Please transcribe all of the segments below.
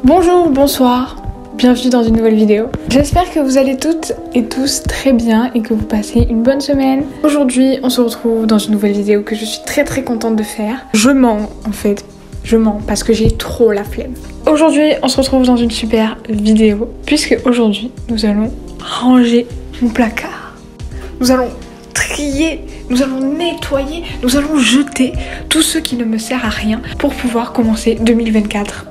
Bonjour, bonsoir, bienvenue dans une nouvelle vidéo. J'espère que vous allez toutes et tous très bien et que vous passez une bonne semaine. Aujourd'hui, on se retrouve dans une nouvelle vidéo que je suis très contente de faire. Je mens en fait, je mens parce que j'ai trop la flemme. Aujourd'hui, on se retrouve dans une super vidéo puisque aujourd'hui, nous allons ranger mon placard. Nous allons trier, nous allons nettoyer, nous allons jeter tout ce qui ne me sert à rien pour pouvoir commencer 2024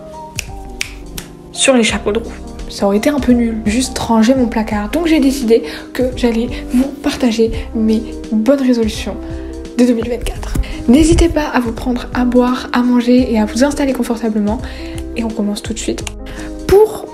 sur les chapeaux de roue. Ça aurait été un peu nul, juste ranger mon placard. Donc j'ai décidé que j'allais vous partager mes bonnes résolutions de 2024. N'hésitez pas à vous prendre à boire, à manger et à vous installer confortablement. Et on commence tout de suite. Pour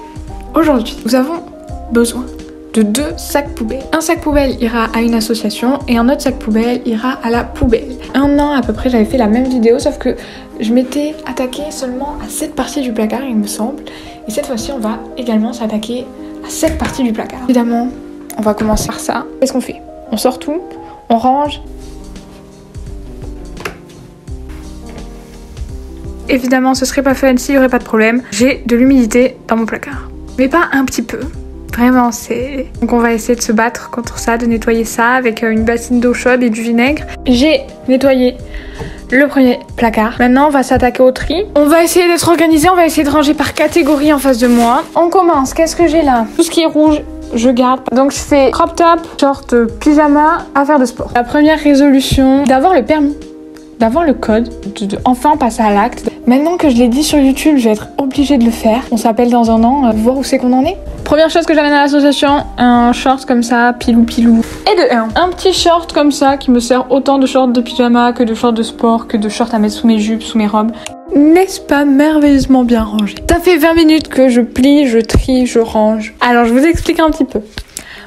aujourd'hui, nous avons besoin de 2 sacs poubelles. Un sac poubelle ira à une association et un autre sac poubelle ira à la poubelle. Un an à peu près, j'avais fait la même vidéo, sauf que je m'étais attaquée seulement à cette partie du placard, il me semble. Et cette fois-ci, on va également s'attaquer à cette partie du placard. Évidemment, on va commencer par ça. Qu'est-ce qu'on fait? On sort tout, on range. Évidemment, ce serait pas fun s'il y aurait pas de problème. J'ai de l'humidité dans mon placard. Mais pas un petit peu. Vraiment, c'est... Donc on va essayer de se battre contre ça, de nettoyer ça avec une bassine d'eau chaude et du vinaigre. J'ai nettoyé le premier placard. Maintenant, on va s'attaquer au tri. On va essayer d'être organisé, on va essayer de ranger par catégorie en face de moi. On commence. Qu'est-ce que j'ai là? Tout ce qui est rouge, je garde. Donc je fais crop top, short, pyjama, affaires de sport. La première résolution, d'avoir le permis, d'avoir le code, de enfin passer à l'acte. Maintenant que je l'ai dit sur YouTube, je vais être obligée de le faire. On s'appelle dans un an, voir où c'est qu'on en est. Première chose que j'amène à l'association, un short comme ça, pilou. Et de 1. Un petit short comme ça qui me sert autant de short de pyjama que de short de sport, que de short à mettre sous mes jupes, sous mes robes. N'est-ce pas merveilleusement bien rangé? Ça fait 20 minutes que je plie, je trie, je range. Alors je vous explique un petit peu.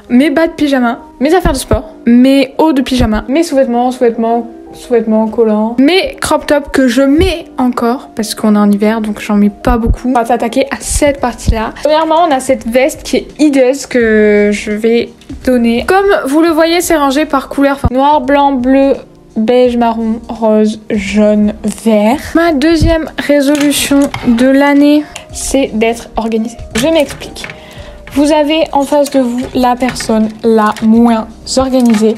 Mes bas de pyjama, mes affaires de sport, mes hauts de pyjama, mes sous-vêtements collants, mes crop top que je mets encore parce qu'on est en hiver donc j'en mets pas beaucoup. On va s'attaquer à cette partie là. Premièrement, on a cette veste qui est hideuse que je vais donner. Comme vous le voyez, c'est rangé par couleur, enfin, noir, blanc, bleu, beige, marron, rose, jaune, vert. Ma deuxième résolution de l'année, c'est d'être organisée. Je m'explique. Vous avez en face de vous la personne la moins organisée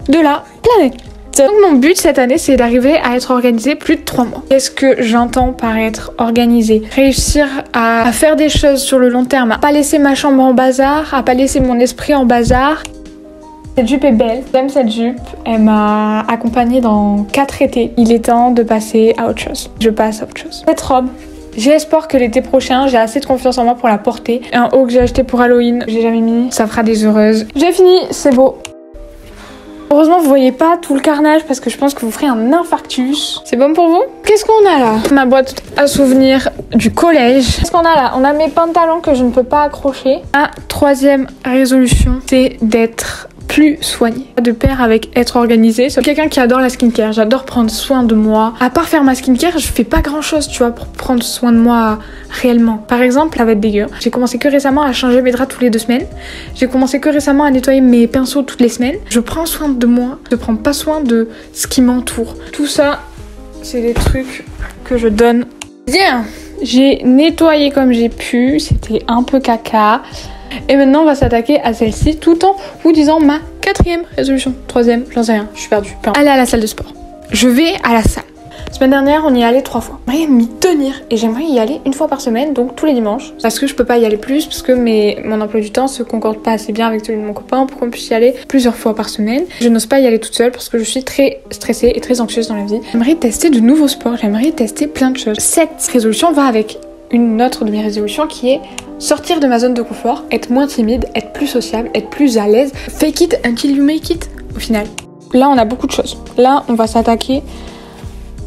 de la planète. Donc mon but cette année, c'est d'arriver à être organisée plus de 3 mois. Qu'est-ce que j'entends par être organisée? Réussir à faire des choses sur le long terme, à pas laisser ma chambre en bazar, à pas laisser mon esprit en bazar. Cette jupe est belle, j'aime cette jupe, elle m'a accompagnée dans 4 étés. Il est temps de passer à autre chose. Je passe à autre chose. Cette robe, j'ai espoir que l'été prochain, j'ai assez de confiance en moi pour la porter. Un haut que j'ai acheté pour Halloween, j'ai jamais mis, ça fera des heureuses. J'ai fini, c'est beau. Heureusement, vous voyez pas tout le carnage parce que je pense que vous ferez un infarctus. C'est bon pour vous? Qu'est-ce qu'on a là? Ma boîte à souvenirs du collège. Qu'est-ce qu'on a là? On a mes pantalons que je ne peux pas accrocher. Ma troisième résolution, c'est d'être plus soignée. De pair avec être organisée. C'est quelqu'un qui adore la skincare. J'adore prendre soin de moi. À part faire ma skincare, je fais pas grand chose, tu vois, pour prendre soin de moi réellement. Par exemple, ça va être dégueu. J'ai commencé que récemment à changer mes draps toutes les 2 semaines. J'ai commencé que récemment à nettoyer mes pinceaux toutes les semaines. Je prends soin de moi. Je prends pas soin de ce qui m'entoure. Tout ça, c'est des trucs que je donne. Bien, j'ai nettoyé comme j'ai pu. C'était un peu caca. Et maintenant, on va s'attaquer à celle-ci tout en vous disant ma 4e résolution. 3e, j'en sais rien, je suis perdue. Aller à la salle de sport. Je vais à la salle. La semaine dernière, on y est allé 3 fois. J'aimerais m'y tenir et j'aimerais y aller 1 fois par semaine, donc tous les dimanches. Parce que je peux pas y aller plus, parce que mon emploi du temps se concorde pas assez bien avec celui de mon copain pour qu'on puisse y aller plusieurs fois par semaine. Je n'ose pas y aller toute seule parce que je suis très stressée et très anxieuse dans la vie. J'aimerais tester de nouveaux sports, j'aimerais tester plein de choses. Cette résolution va avec une autre de mes résolutions qui est sortir de ma zone de confort, être moins timide, être plus sociable, être plus à l'aise. Fake it until you make it, au final. Là, on a beaucoup de choses. Là, on va s'attaquer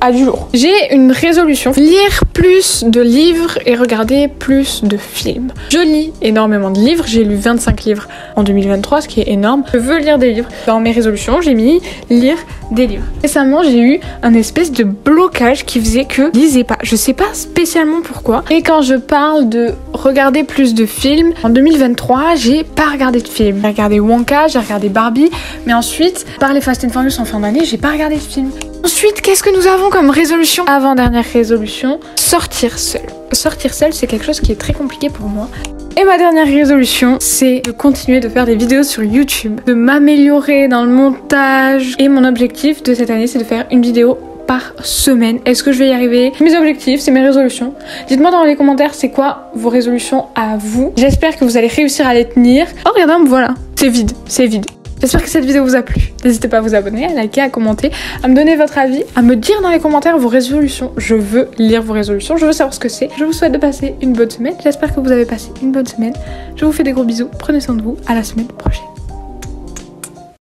à du lourd. J'ai une résolution, lire plus de livres et regarder plus de films. Je lis énormément de livres, j'ai lu 25 livres en 2023, ce qui est énorme. Je veux lire des livres. Dans mes résolutions, j'ai mis lire des livres. Récemment, j'ai eu un espèce de blocage qui faisait que je lisais pas. Je sais pas spécialement pourquoi. Et quand je parle de regarder plus de films, en 2023, j'ai pas regardé de films. J'ai regardé Wonka, j'ai regardé Barbie, mais ensuite, par les Fast and Furious en fin d'année, j'ai pas regardé de films. Ensuite, qu'est-ce que nous avons comme résolution? Avant-dernière résolution, sortir seul. Sortir seul, c'est quelque chose qui est très compliqué pour moi. Et ma dernière résolution, c'est de continuer de faire des vidéos sur YouTube, de m'améliorer dans le montage. Et mon objectif de cette année, c'est de faire une vidéo par semaine. Est-ce que je vais y arriver? Mes objectifs, c'est mes résolutions. Dites-moi dans les commentaires, c'est quoi vos résolutions à vous? J'espère que vous allez réussir à les tenir. Oh, regardez, voilà, c'est vide, c'est vide. J'espère que cette vidéo vous a plu. N'hésitez pas à vous abonner, à liker, à commenter, à me donner votre avis, à me dire dans les commentaires vos résolutions. Je veux lire vos résolutions, je veux savoir ce que c'est. Je vous souhaite de passer une bonne semaine. J'espère que vous avez passé une bonne semaine. Je vous fais des gros bisous. Prenez soin de vous. À la semaine prochaine.